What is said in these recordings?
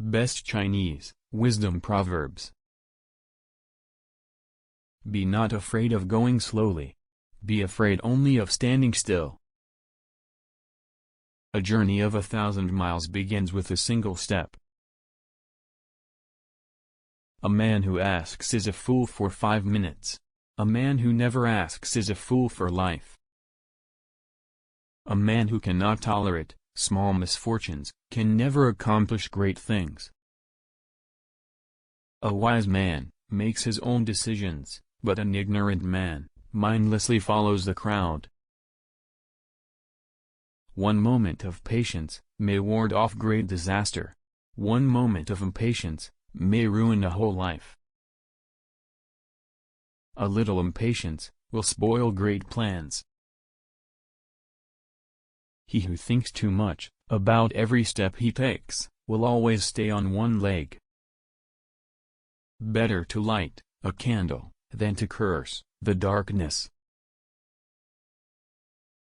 Best Chinese wisdom proverbs. Be not afraid of going slowly. Be afraid only of standing still. A journey of 1,000 miles begins with a single step. A man who asks is a fool for 5 minutes. A man who never asks is a fool for life. A man who cannot tolerate small misfortunes can never accomplish great things. A wise man makes his own decisions, but an ignorant man mindlessly follows the crowd. One moment of patience may ward off great disaster. One moment of impatience may ruin a whole life. A little impatience will spoil great plans. He who thinks too much about every step he takes will always stay on one leg. Better to light a candle than to curse the darkness.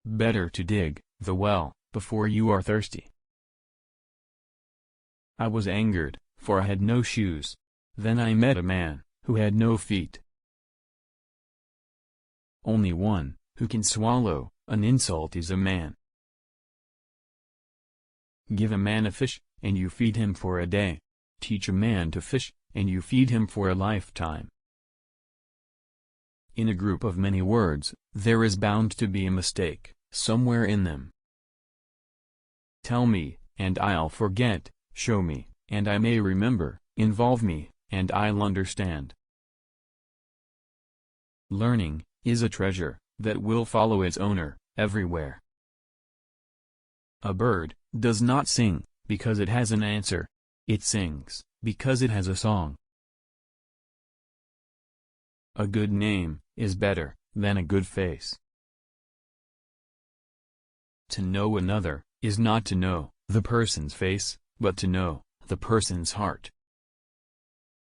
Better to dig the well before you are thirsty. I was angered, for I had no shoes. Then I met a man who had no feet. Only one who can swallow an insult is a man. Give a man a fish, and you feed him for a day. Teach a man to fish, and you feed him for a lifetime. In a group of many words, there is bound to be a mistake somewhere in them. Tell me, and I'll forget. Show me, and I may remember. Involve me, and I'll understand. Learning is a treasure that will follow its owner everywhere. A bird does not sing because it has an answer. It sings because it has a song. A good name is better than a good face. To know another is not to know the person's face, but to know the person's heart.